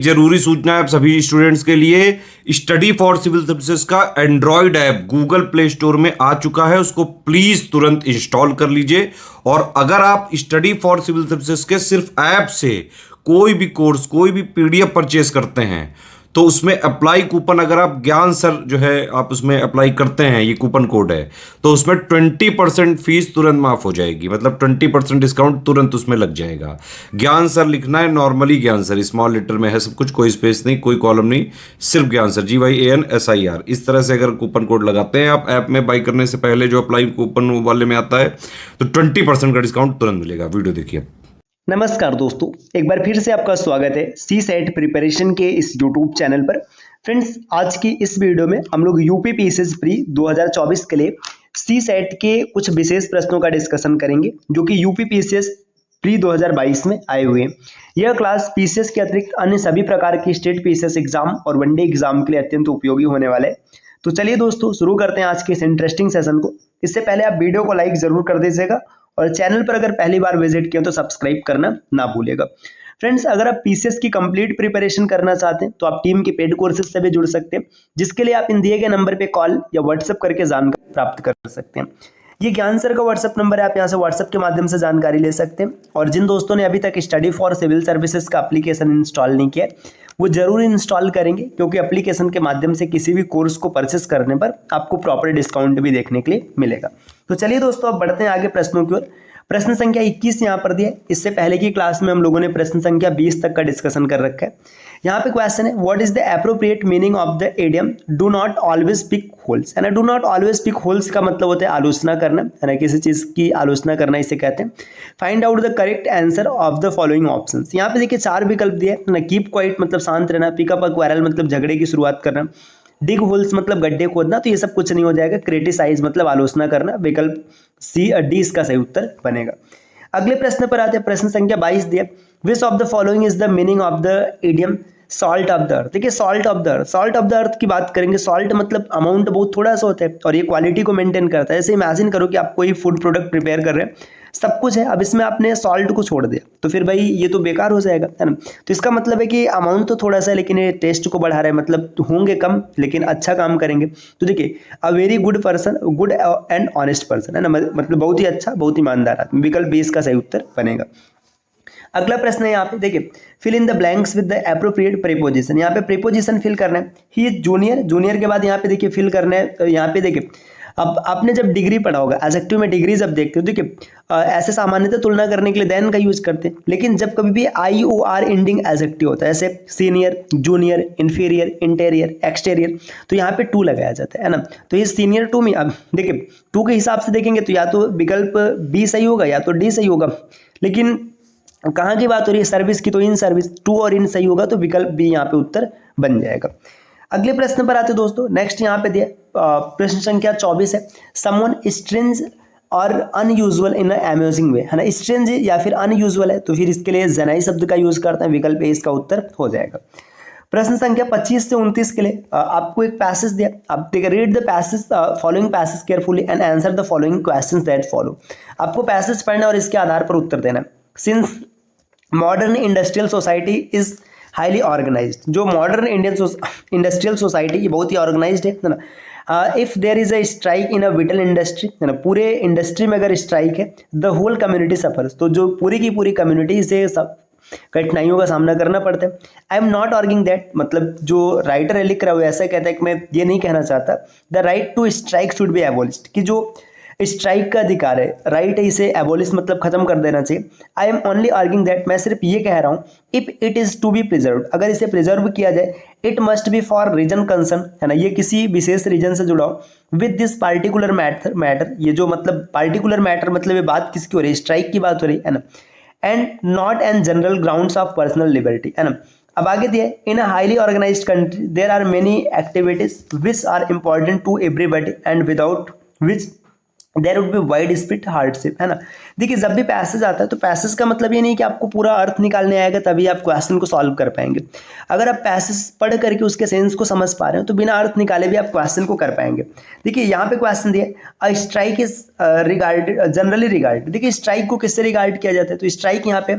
जरूरी सूचना है आप सभी स्टूडेंट्स के लिए। स्टडी फॉर सिविल सर्विसेज का Android app Google play store में आ चुका है, उसको प्लीज तुरंत इंस्टॉल कर लीजिए। और अगर आप स्टडी फॉर सिविल सर्विसेज के सिर्फ ऐप से कोई भी कोर्स, कोई भी पीडीएफ परचेस करते हैं तो उसमें अप्लाई कूपन, अगर आप ज्ञान सर जो है आप उसमें अप्लाई करते हैं, ये कूपन कोड है, तो उसमें 20% फीस तुरंत माफ हो जाएगी। मतलब 20% डिस्काउंट तुरंत उसमें लग जाएगा। ज्ञान सर लिखना है, नॉर्मली ज्ञान सर, स्मॉल लेटर में है सब कुछ, कोई स्पेस नहीं, कोई कॉलम नहीं, सिर्फ ज्ञान सर, GYANSIR। इस तरह से अगर कूपन कोड लगाते हैं आप ऐप में बाई करने से पहले, जो अप्लाई कूपन वाले में आता है, तो 20% का डिस्काउंट तुरंत मिलेगा। वीडियो देखिए। नमस्कार दोस्तों, एक बार फिर से आपका स्वागत है सी सेट प्रिपरेशन के इस यूट्यूब चैनल पर। फ्रेंड्स, आज की इस वीडियो में हम लोग यूपी पीसीएस प्री 2024 के लिए सी सेट के कुछ विशेष प्रश्नों का डिस्कशन करेंगे जो कि यूपी पीसीएस प्री 2022 में आए हुए हैं। यह क्लास पीसीएस के अतिरिक्त अन्य सभी प्रकार की स्टेट पीसीएस एग्जाम और वनडे एग्जाम के लिए अत्यंत उपयोगी होने वाले हैं। तो चलिए दोस्तों, शुरू करते हैं आज के इस इंटरेस्टिंग सेशन को। इससे पहले आप वीडियो को लाइक जरूर कर दीजिएगा और चैनल पर अगर पहली बार विजिट किया तो सब्सक्राइब करना ना भूलिएगा। फ्रेंड्स, अगर आप पीसीएस की कंप्लीट प्रिपरेशन करना चाहते हैं तो आप टीम के पेड कोर्सेज से भी जुड़ सकते हैं, जिसके लिए आप इन दिए गए नंबर पे कॉल या व्हाट्सएप करके जानकारी प्राप्त कर सकते हैं। ये ज्ञान सर का व्हाट्सएप नंबर है, आप यहाँ से व्हाट्सएप के माध्यम से जानकारी ले सकते हैं। और जिन दोस्तों ने अभी तक स्टडी फॉर सिविल सर्विसेज का एप्लीकेशन इंस्टॉल नहीं किया वो जरूर इंस्टॉल करेंगे, क्योंकि एप्लीकेशन के माध्यम से किसी भी कोर्स को परचेस करने पर आपको प्रॉपर डिस्काउंट भी देखने के लिए मिलेगा। तो चलिए दोस्तों, अब बढ़ते हैं आगे प्रश्नों की ओर। प्रश्न संख्या 21 यहाँ पर दिया है। इससे पहले की क्लास में हम लोगों ने प्रश्न संख्या 20 तक का डिस्कशन कर रखा है। यहाँ पे क्वेश्चन है, what is the appropriate meaning of the idiom do not always pick holes. है ना, do not always pick holes का मतलब होता है आलोचना करना, है ना, किसी चीज की आलोचना करना इसे कहते हैं। Find out the correct answer of the following options. यहाँ पे देखिए 4 विकल्प दिए है ना। कीप क्वाइट मतलब शांत रहना, पिक अप अ क्वारल मतलब झगड़े की शुरुआत करना, डिग होल्स मतलब गड्ढे खोदना, तो ये सब कुछ नहीं हो जाएगा। क्रिटिसाइज मतलब आलोचना करना, विकल्प डी इसका सही उत्तर बनेगा। अगले प्रश्न पर आते हैं। प्रश्न संख्या 22 दिया, which of the following is the meaning of the idiom salt of the earth. देखिए salt of the earth, salt of the earth की बात करेंगे। सॉल्ट मतलब अमाउंट बहुत थोड़ा सा होता है और ये क्वालिटी को मेंटेन करता है। ऐसे इमेजिन करो कि आप कोई फूड प्रोडक्ट प्रिपेयर कर रहे हैं, सब कुछ है, अब इसमें आपने सॉल्ट को छोड़ दिया तो फिर भाई ये तो बेकार हो जाएगा, है ना। तो इसका मतलब है कि अमाउंट तो थोड़ा सा है लेकिन ये टेस्ट को बढ़ा रहा है, मतलब होंगे कम लेकिन अच्छा काम करेंगे। तो देखिए a very good person, good and honest person, है ना, मतलब बहुत ही अच्छा, बहुत ईमानदार आदमी। विकल्प बी इसका सही उत्तर बनेगा। अगला प्रश्न है यहाँ पे, देखिए fill in the blanks with the appropriate preposition. यहाँ पे प्रीपोजिशन फिल करना है। ही इज जूनियर, जूनियर के बाद यहाँ पे देखिए फिल करना है। तो यहाँ पे देखिए अब आपने जब डिग्री पढ़ा होगा, एडजेक्टिव में डिग्री जब देखते हो, देखिए ऐसे सामान्यतः तुलना करने के लिए देन का यूज करते हैं, लेकिन जब कभी भी IOR एंडिंग एडजेक्टिव होता है, ऐसे senior, junior, inferior, interior, exterior, तो यहाँ पे टू लगाया जाता है ना। तो ये सीनियर टू में, अब देखिए टू के हिसाब से देखेंगे तो या तो विकल्प बी सही होगा या तो डी सही होगा, लेकिन कहाँ की बात हो रही है, सर्विस की, तो इन सर्विस, टू और इन सही होगा तो विकल्प बी यहाँ पे उत्तर बन जाएगा। अगले प्रश्न पर आते दोस्तों। नेक्स्ट यहाँ पे दिया प्रश्न संख्या 24 है, समवन स्ट्रेंज और अनयूजुअल इन अमेजिंग वे, है ना। स्ट्रेंज या फिर अनयूजुअल है तो फिर इसके लिए जेनाई शब्द का यूज करते हैं, विकल्प ए इसका उत्तर हो जाएगा। प्रश्न संख्या 25 से 29 के लिए आपको एक पैसेज दिया, आप देखिए read the passage, following passage carefully and answer the following questions that follow. आपको पैसेज पढ़ना और इसके आधार पर उत्तर देना। Since modern industrial society is highly organised, जो मॉडर्न इंडियन इंडस्ट्रियल सोसाइटी ये बहुत ही ऑर्गेनाइज्ड है ना। If there is a strike in a vital industry, है ना, पूरे इंडस्ट्री में अगर स्ट्राइक है, द होल कम्युनिटी सफर्स, तो जो पूरी की पूरी कम्युनिटी इसे सब कठिनाइयों का सामना करना पड़ता है। आई एम नॉट आर्गिंग दैट, मतलब जो राइटर है लिख रहा है वो ऐसा कहता है कि मैं ये नहीं कहना चाहता the right to strike should be abolished, कि जो स्ट्राइक का अधिकार है, राइट है, इसे एबोलिश मतलब खत्म कर देना चाहिए। I am only arguing that, मैं सिर्फ ये कह रहा हूँ, if it is to be preserve, अगर इसे प्रिजर्व किया जाए, it must be for reason concern, है ना, ये किसी विशेष रीजन से जुड़ा हो, विद दिस पार्टिकुलर मैटर, ये जो मतलब पार्टिकुलर मैटर मतलब ये बात किसकी हो रही है, स्ट्राइक की बात हो रही है ना, and not an general grounds of personal liberty, है ना। अब आगे दिया, in a highly organised country there are many activities which are important to everybody and without which there would be widespread hardship, है ना। देखिए जब भी पैसेज आता है तो पैसेज का मतलब ये नहीं कि आपको पूरा अर्थ निकालने आएगा तभी आप क्वेश्चन को सॉल्व कर पाएंगे। अगर आप पैसेज पढ़ करके उसके सेंस को समझ पा रहे हो तो बिना अर्थ निकाले भी आप क्वेश्चन को कर पाएंगे। देखिए यहाँ पे क्वेश्चन दिया, a strike is regarded generally regard, देखिए स्ट्राइक को किससे रिगार्ड किया जाता है, तो स्ट्राइक यहाँ पे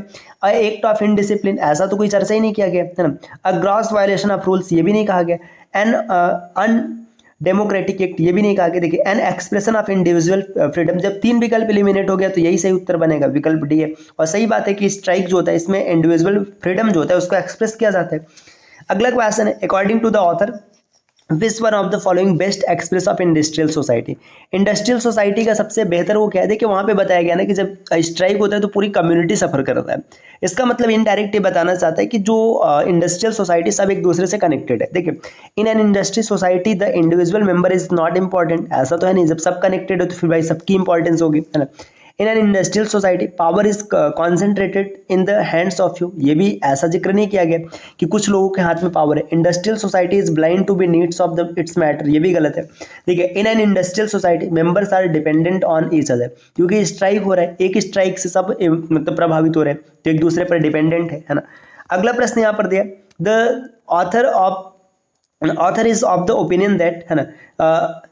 एक्ट ऑफ इनडिसिप्लिन, ऐसा तो कोई चर्चा ही नहीं किया गया, है ना। A gross violation of rules, ये भी नहीं कहा गया। एन अन डेमोक्रेटिक एक्ट, ये भी नहीं कहा कि देखिए an expression of individual freedom, जब 3 विकल्प एलिमिनेट हो गया तो यही सही उत्तर बनेगा, विकल्प डी है। और सही बात है कि स्ट्राइक जो होता है इसमें इंडिविजुअल फ्रीडम जो होता है उसको एक्सप्रेस किया जाता है। अगला क्वेश्चन है, according to the author which one of the following best express of industrial society, industrial society का सबसे बेहतर वो क्या है, देखिए वहाँ पे बताया गया ना कि जब स्ट्राइक होता है तो पूरी कम्युनिटी सफर करता है। इसका मतलब इनडायरेक्ट ये बताना चाहता है कि जो इंडस्ट्रियल सोसाइटी सब एक दूसरे से कनेक्टेड है। देखिए in an industry society the individual member is not important, ऐसा तो है नहीं, जब सब कनेक्टेड हो तो फिर भाई सबकी इंपॉर्टेंस होगी, है ना। इन an industrial society power is concentrated in the hands of you, ये भी ऐसा जिक्र नहीं किया गया कि कुछ लोगों के हाथ में पावर है। Industrial society is blind to be needs of the its matter, ये भी गलत है। देखिए in an industrial society members are dependent on each other, क्योंकि स्ट्राइक हो रहा है, एक स्ट्राइक से सब मतलब प्रभावित हो रहे हैं तो एक दूसरे पर डिपेंडेंट है ना। अगला प्रश्न यहाँ पर दिया, the author is of the opinion that, है ना।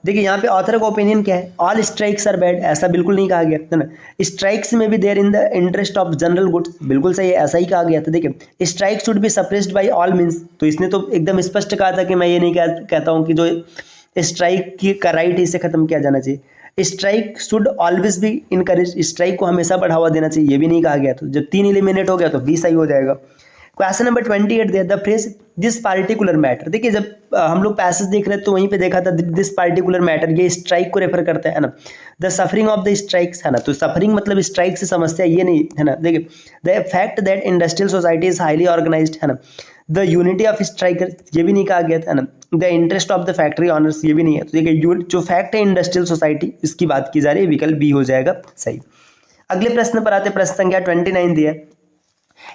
देखिए यहाँ पे ऑथर का ओपिनियन क्या है, ऑल स्ट्राइक्स आर बैड, ऐसा बिल्कुल नहीं कहा गया, है ना। स्ट्राइक्स में भी there in the interest of general goods, बिल्कुल सही है, ऐसा ही कहा गया था। देखिए strike should be suppressed by all means, तो इसने तो एकदम स्पष्ट कहा था कि मैं ये नहीं कहता हूँ कि जो स्ट्राइक की का राइट है इसे खत्म किया जाना चाहिए। Strike should always be encourage, strike को हमेशा बढ़ावा देना चाहिए, ये भी नहीं कहा गया। तो जब 3 एलिमिनेट हो गया तो 20 सही हो जाएगा। क्वेश्चन नंबर 28 दिया, the phrase this particular matter, देखिए जब हम लोग पैसेज देख रहे हैं तो वहीं पे देखा था दिस पार्टिकुलर मैटर, ये स्ट्राइक को रेफर करता है ना। The suffering of the strikes, है ना, तो सफरिंग मतलब स्ट्राइक से समस्या, ये नहीं, है ना। देखिए the fact that industrial society is highly organised, है ना। द यूनिटी ऑफ स्ट्राइकर, ये भी नहीं कहा गया था ना। The interest of the factory honours, ये भी नहीं है। तो देखिए जो फैक्ट है इंडस्ट्रियल सोसाइटी, इसकी बात की जा रही है, विकल्प बी हो जाएगा सही। अगले प्रश्न पर आते, प्रश्न संख्या 29 दिया,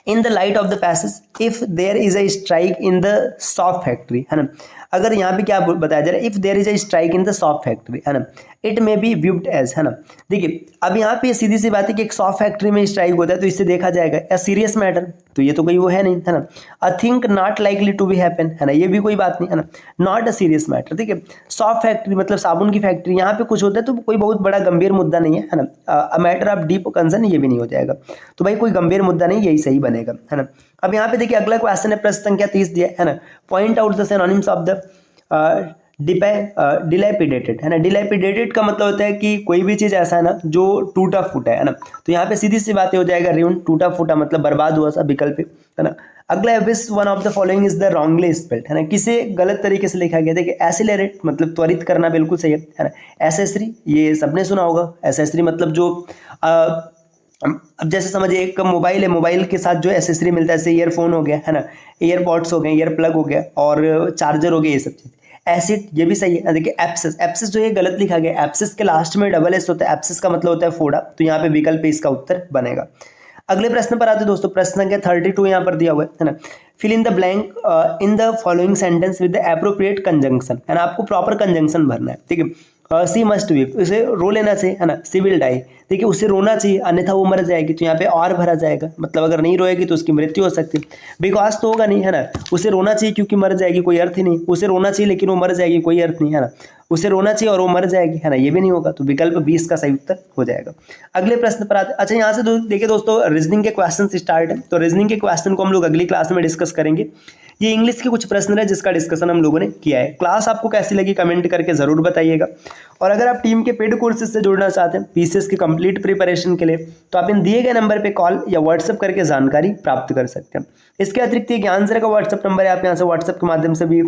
in the light of the passage if there is a strike in the soft factory, है ना। अगर यहाँ पे क्या बताया जा रहा है, if there is a strike in the soft factory, है ना, it may be viewed as, है ना। देखिए अब यहाँ पे सीधी सी बात है कि एक सॉफ्ट फैक्ट्री में स्ट्राइक होता है तो इससे देखा जाएगा ए सीरियस मैटर, तो ये तो कोई वो है नहीं, है ना। I think not likely to be happen, है ना, ये भी कोई बात नहीं, है ना। नॉट अ सीरियस मैटर, देखिए सॉफ्ट फैक्ट्री मतलब साबुन की फैक्ट्री, यहाँ पे कुछ होता है तो कोई बहुत बड़ा गंभीर मुद्दा नहीं है ना। A matter of deep concern, ये भी नहीं हो जाएगा, तो भाई कोई गंभीर मुद्दा नहीं, यही सही बनेगा, है ना। अब यहाँ पे देखिए अगला क्वेश्चन है, प्रश्न संख्या 30 दिया है ना, point out the synonyms of the dilapidated, है ना। डिलैपिडेटेड का मतलब होता है कि कोई भी चीज़ ऐसा है ना जो टूटा फूटा है ना, तो यहाँ पे सीधी सी बातें हो जाएगा, रियून, टूटा फूटा मतलब बर्बाद हुआ सा, विकल्प है ना। अगला है विच one of the following is the wrongly spelled, है ना, किसे गलत तरीके से लिखा गया। देखिए एसिलरेट मतलब त्वरित करना, बिल्कुल सही है ना। एसेसरी, ये सबने सुना होगा, एसेसरी मतलब जो अब जैसे समझिए एक मोबाइल है, मोबाइल के साथ जो एसेसरी मिलता है, जैसे ईयरफोन हो गया, है ना, ईयरपॉड्स हो गए, ईयर प्लग हो गया और चार्जर हो गया, ये सब चीज़। एसिड, ये भी सही है। देखिए एप्सिस, एप्सिस जो ये गलत लिखा गया, एप्सिस के लास्ट में डबल एस होता है, एप्सिस का मतलब होता है फोड़ा, तो यहाँ पे विकल्प पे इसका उत्तर बनेगा। अगले प्रश्न पर आते दोस्तों, प्रश्न संख्या 32 यहाँ पर दिया हुआ है ना, fill in the blank in the following sentence with the appropriate conjunction, है ना, आपको प्रॉपर कंजंक्शन भरना है। ठीक है, सी मस्ट वीप, उसे रो लेना चाहिए, है ना, सी विल डाई, देखिए उसे रोना चाहिए अन्यथा वो मर जाएगी, तो यहाँ पे और भरा जाएगा, मतलब अगर नहीं रोएगी तो उसकी मृत्यु हो सकती है। बिकॉज तो होगा नहीं, है ना, उसे रोना चाहिए क्योंकि मर जाएगी, कोई अर्थ ही नहीं। उसे रोना चाहिए लेकिन वो मर जाएगी, कोई अर्थ नहीं, है ना। उसे रोना चाहिए और वो मर जाएगी, है ना, ये भी नहीं होगा, तो विकल्प 20 का सही उत्तर हो जाएगा। अगले प्रश्न पर आते, अच्छा यहाँ से देखिए दोस्तों रीजनिंग के क्वेश्चन स्टार्ट है, तो रीजनिंग के क्वेश्चन को हम लोग अगली क्लास में डिस्कस करेंगे। ये इंग्लिश के कुछ प्रश्न है जिसका डिस्कशन हम लोगों ने किया है। क्लास आपको कैसी लगी कमेंट करके जरूर बताइएगा, और अगर आप टीम के पेड कोर्सेज से जुड़ना चाहते हैं पीसीएस की कंप्लीट प्रिपरेशन के लिए, तो आप इन दिए गए नंबर पे कॉल या व्हाट्सएप करके जानकारी प्राप्त कर सकते हैं। इसके अतिरिक्त ये ज्ञान सर का व्हाट्सएप नंबर है, आप यहाँ से व्हाट्सएप के माध्यम से भी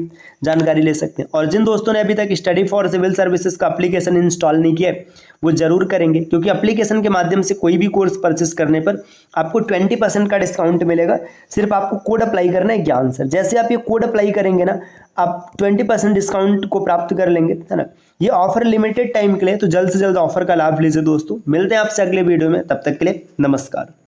जानकारी ले सकते हैं। और जिन दोस्तों ने अभी तक स्टडी फॉर सिविल सर्विसेज का एप्लीकेशन इंस्टॉल नहीं किया है वो जरूर करेंगे, क्योंकि एप्लीकेशन के माध्यम से कोई भी कोर्स परचेस करने पर आपको 20% का डिस्काउंट मिलेगा। सिर्फ आपको कोड अप्लाई करना है ज्ञान सर, जैसे आप ये कोड अप्लाई करेंगे ना आप 20% डिस्काउंट को प्राप्त कर लेंगे, है ना। ये ऑफर लिमिटेड टाइम के लिए, तो जल्द से जल्द ऑफर का लाभ लीजिए दोस्तों। मिलते हैं आपसे अगले वीडियो में, तब तक के लिए नमस्कार।